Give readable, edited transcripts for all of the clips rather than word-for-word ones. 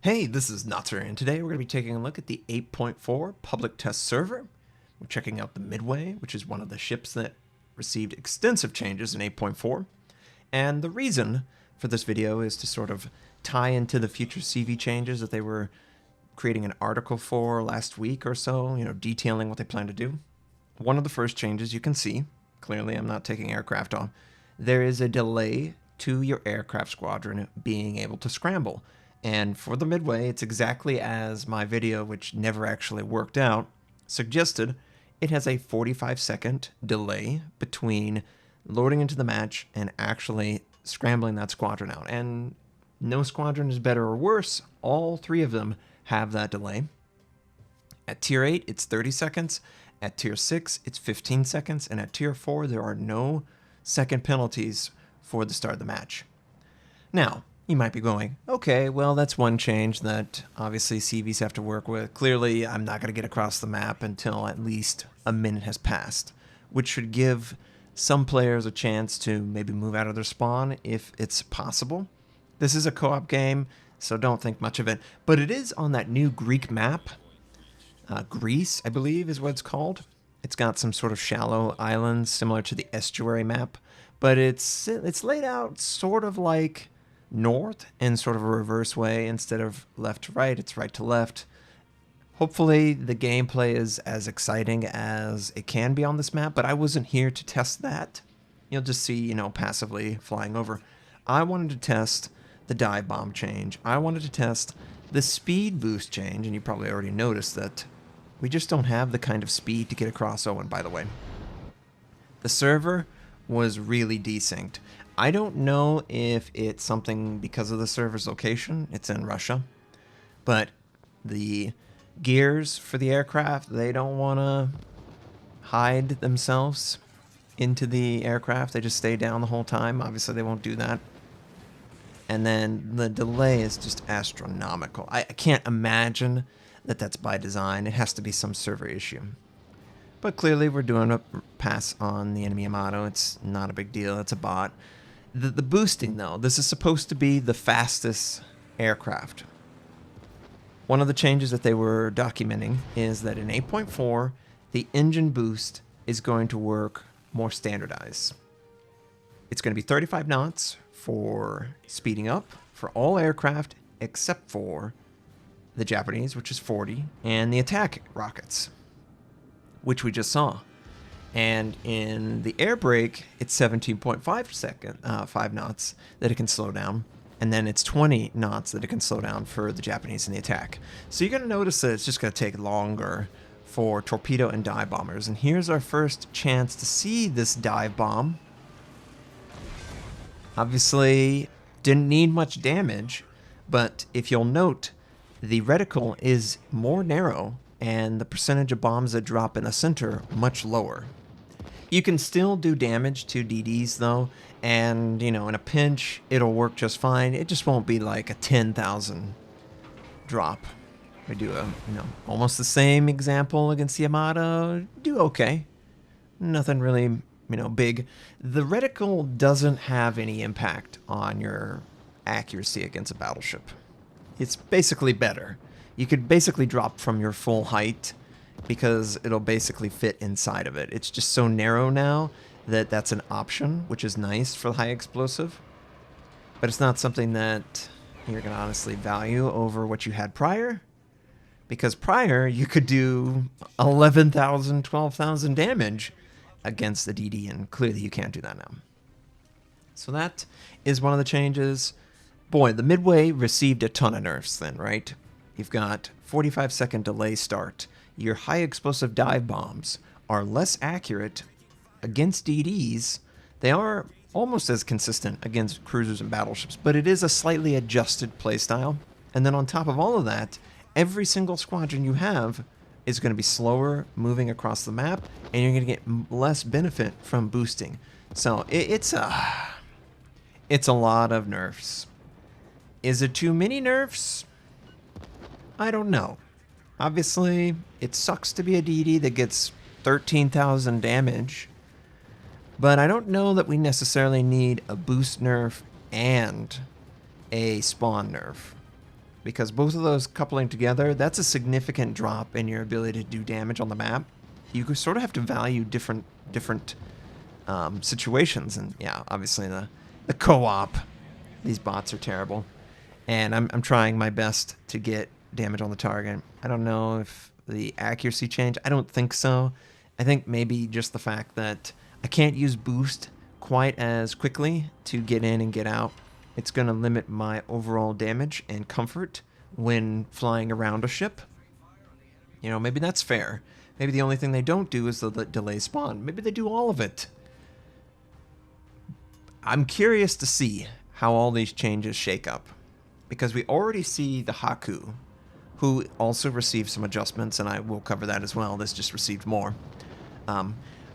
Hey, this is Notser, and today we're going to be taking a look at the 8.4 public test server. We're checking out the Midway, which is one of the ships that received extensive changes in 8.4. And the reason for this video is to sort of tie into the future CV changes that they were creating an article for last week or so, detailing what they plan to do. One of the first changes you can see, clearly I'm not taking aircraft off, there is a delay to your aircraft squadron being able to scramble. And for the Midway, it's exactly as my video, which never actually worked out, suggested. It has a 45-second delay between loading into the match and actually scrambling that squadron out. And no squadron is better or worse. All three of them have that delay. At Tier 8, it's 30 seconds. At Tier 6, it's 15 seconds. And at Tier 4, there are no second penalties for the start of the match. Now, you might be going, okay, well, that's one change that obviously CVs have to work with. Clearly, I'm not going to get across the map until at least a minute has passed, which should give some players a chance to maybe move out of their spawn if it's possible. This is a co-op game, so don't think much of it. But it is on that new Greek map. Greece, I believe, is what it's called. It's got some sort of shallow islands similar to the estuary map, but it's laid out sort of like north in sort of a reverse way. Instead of left to right, it's right to left. Hopefully the gameplay is as exciting as it can be on this map, but I wasn't here to test that. You'll just see, passively flying over. I wanted to test the dive bomb change. I wanted to test the speed boost change, and you probably already noticed that we just don't have the kind of speed to get across Owen, by the way. The server was really desynced. I don't know if it's something because of the server's location. It's in Russia. But the gears for the aircraft, they don't want to hide themselves into the aircraft. They just stay down the whole time. Obviously, they won't do that. And then the delay is just astronomical. I can't imagine that that's by design. It has to be some server issue. But clearly, we're doing a pass on the enemy Yamato. It's not a big deal. It's a bot. The boosting, though, this is supposed to be the fastest aircraft. One of the changes that they were documenting is that in 8.4, the engine boost is going to work more standardized. It's going to be 35 knots for speeding up for all aircraft except for the Japanese, which is 40, and the attack rockets, which we just saw. And in the air brake, it's 17.5 knots that it can slow down. And then it's 20 knots that it can slow down for the Japanese in the attack. So you're going to notice that it's just going to take longer for torpedo and dive bombers. And here's our first chance to see this dive bomb. Obviously, didn't need much damage, but if you'll note, the reticle is more narrow and the percentage of bombs that drop in the center much lower. You can still do damage to DDs though, and in a pinch it'll work just fine. It just won't be like a 10,000 drop. We do a almost the same example against the Yamato. Do okay. Nothing really big. The reticle doesn't have any impact on your accuracy against a battleship. It's basically better. You could basically drop from your full height because it'll basically fit inside of it. It's just so narrow now that that's an option, which is nice for the high explosive. But it's not something that you're going to honestly value over what you had prior. Because prior, you could do 11,000, 12,000 damage against the DD, and clearly you can't do that now. So that is one of the changes. Boy, the Midway received a ton of nerfs then, right? You've got 45-second delay start. Your high explosive dive bombs are less accurate against DDs. They are almost as consistent against cruisers and battleships, but it is a slightly adjusted playstyle. And then on top of all of that, every single squadron you have is going to be slower moving across the map, and you're going to get less benefit from boosting. So it's a lot of nerfs. Is it too many nerfs? I don't know. Obviously, it sucks to be a DD that gets 13,000 damage, but I don't know that we necessarily need a boost nerf and a spawn nerf. because both of those coupling together, that's a significant drop in your ability to do damage on the map. You sort of have to value different situations, and yeah, obviously the co-op, these bots are terrible, and I'm trying my best to get damage on the target. I don't know if the accuracy changed. I don't think so. I think maybe just the fact that I can't use boost quite as quickly to get in and get out. It's going to limit my overall damage and comfort when flying around a ship. You know, maybe that's fair. Maybe the only thing they don't do is the delay spawn. Maybe they do all of it. I'm curious to see how all these changes shake up, because we already see the Haku, who also received some adjustments, and I will cover that as well. This just received more.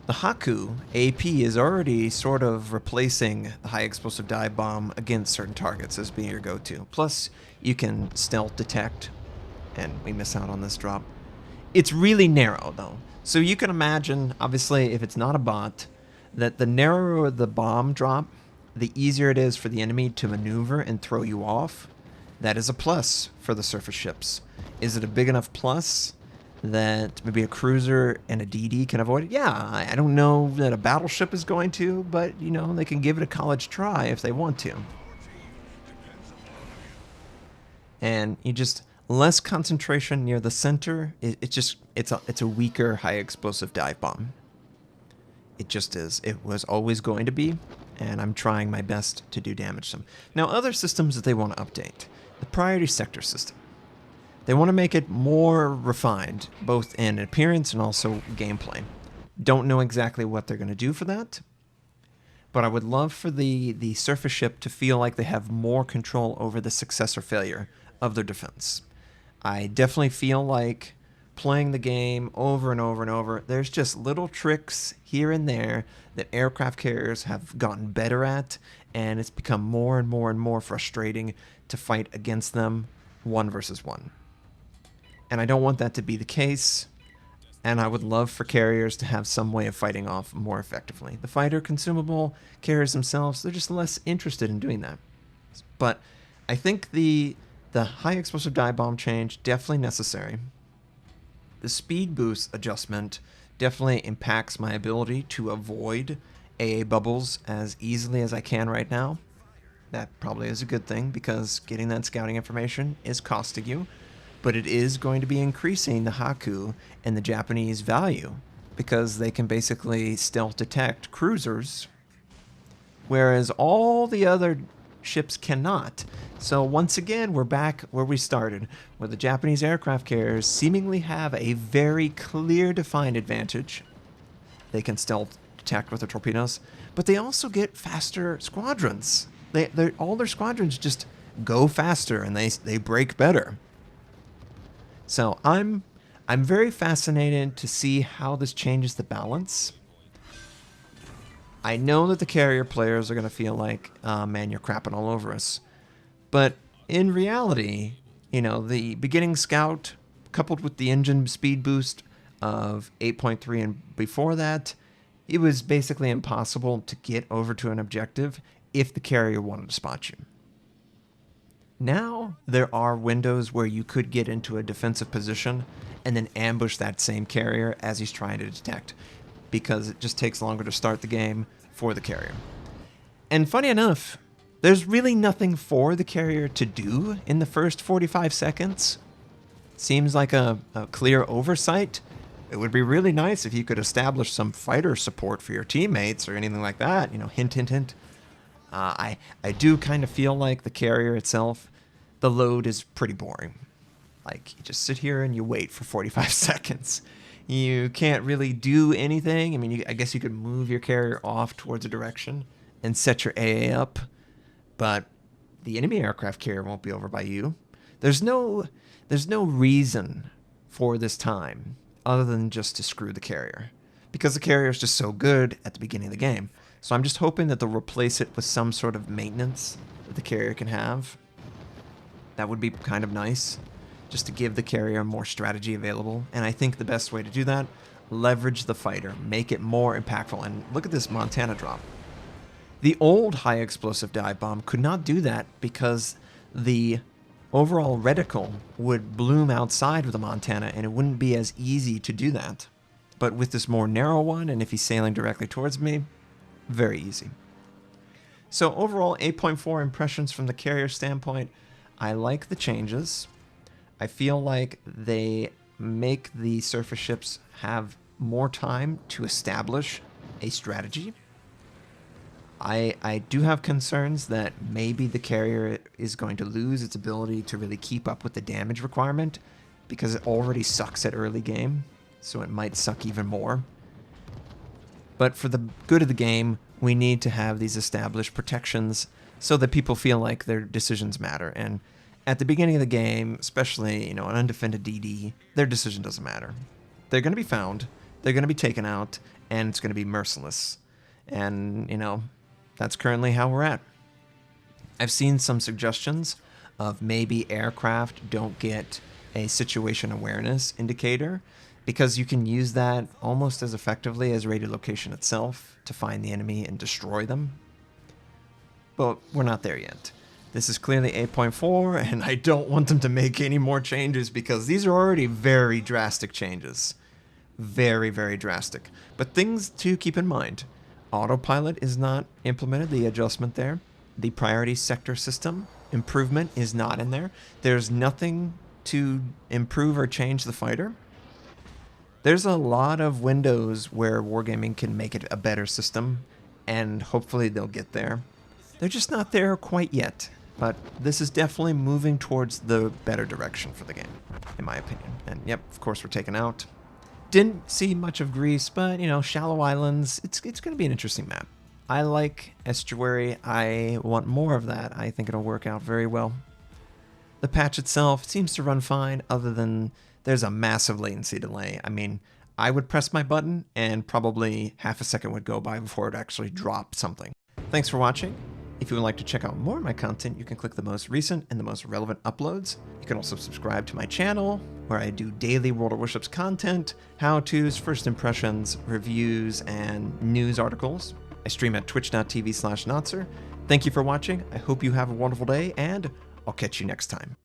The Haku AP is already sort of replacing the high explosive dive bomb against certain targets as being your go-to. Plus, you can stealth detect, and we miss out on this drop. It's really narrow, though. So you can imagine, obviously, if it's not a bot, that the narrower the bomb drop, the easier it is for the enemy to maneuver and throw you off. That is a plus for the surface ships. Is it a big enough plus that maybe a cruiser and a DD can avoid it? Yeah, I don't know that a battleship is going to, but, you know, they can give it a college try if they want to. And you just... less concentration near the center. It's a weaker high explosive dive bomb. It just is. It was always going to be, and I'm trying my best to do damage to them. Now, other systems that they want to update. The priority sector system. They want to make it more refined, both in appearance and also gameplay. Don't know exactly what they're going to do for that, but I would love for the surface ship to feel like they have more control over the success or failure of their defense. I definitely feel like playing the game over and over and over, there's just little tricks here and there that aircraft carriers have gotten better at, and it's become more and more and more frustrating to fight against them 1 versus 1. And I don't want that to be the case, and I would love for carriers to have some way of fighting off more effectively. The fighter consumable carriers themselves, they're just less interested in doing that. But I think the high explosive dive bomb change, definitely necessary. The speed boost adjustment definitely impacts my ability to avoid AA bubbles as easily as I can right now. That probably is a good thing, because getting that scouting information is costing you, but it is going to be increasing the Haku and the Japanese value, because they can basically stealth detect cruisers, whereas all the other ships cannot. So once again, we're back where we started, where the Japanese aircraft carriers seemingly have a very clear defined advantage. They can stealth detect with their torpedoes, but they also get faster squadrons. All their squadrons just go faster, and they break better. So I'm very fascinated to see how this changes the balance. I know that the carrier players are going to feel like, man, you're crapping all over us. But in reality, you know, the beginning scout coupled with the engine speed boost of 8.3 and before that, it was basically impossible to get over to an objective if the carrier wanted to spot you. Now, there are windows where you could get into a defensive position and then ambush that same carrier as he's trying to detect, because it just takes longer to start the game for the carrier. And funny enough, there's really nothing for the carrier to do in the first 45 seconds. Seems like a clear oversight. It would be really nice if you could establish some fighter support for your teammates or anything like that. You know, hint, hint, hint. I do kind of feel like the carrier itself, the load is pretty boring. Like, you just sit here and you wait for 45 seconds. You can't really do anything. I mean, I guess you could move your carrier off towards a direction and set your AA up, but the enemy aircraft carrier won't be over by you. There's no reason for this time other than just to screw the carrier, because the carrier is just so good at the beginning of the game. So I'm just hoping that they'll replace it with some sort of maintenance that the carrier can have. That would be kind of nice, just to give the carrier more strategy available. And I think the best way to do that, leverage the fighter, make it more impactful. And look at this Montana drop. The old high explosive dive bomb could not do that because the overall reticle would bloom outside of the Montana, and it wouldn't be as easy to do that. But with this more narrow one, and if he's sailing directly towards me, very easy. So overall, 8.4 impressions from the carrier standpoint. I like the changes. I feel like they make the surface ships have more time to establish a strategy. I do have concerns that maybe the carrier is going to lose its ability to really keep up with the damage requirement because it already sucks at early game, so it might suck even more. But for the good of the game, we need to have these established protections so that people feel like their decisions matter. And at the beginning of the game, especially, an undefended DD, their decision doesn't matter. They're going to be found, they're going to be taken out, and it's going to be merciless. And, that's currently how we're at. I've seen some suggestions of maybe aircraft don't get a situation awareness indicator because you can use that almost as effectively as radiolocation itself to find the enemy and destroy them. But we're not there yet. This is clearly 8.4, and I don't want them to make any more changes because these are already very drastic changes. Very, very drastic. But things to keep in mind. Autopilot is not implemented, the adjustment there. The priority sector system improvement is not in there. There's nothing to improve or change the fighter. There's a lot of windows where Wargaming can make it a better system, and hopefully they'll get there. They're just not there quite yet, but this is definitely moving towards the better direction for the game, in my opinion. And yep, of course we're taken out. Didn't see much of Greece, but, shallow islands, it's going to be an interesting map. I like estuary. I want more of that. I think it'll work out very well. The patch itself seems to run fine, other than there's a massive latency delay. I mean, I would press my button, and probably half a second would go by before it actually dropped something. Thanks for watching. If you would like to check out more of my content, you can click the most recent and the most relevant uploads. You can also subscribe to my channel, where I do daily World of Warships content, how-tos, first impressions, reviews, and news articles. I stream at twitch.tv/notser. Thank you for watching. I hope you have a wonderful day, and I'll catch you next time.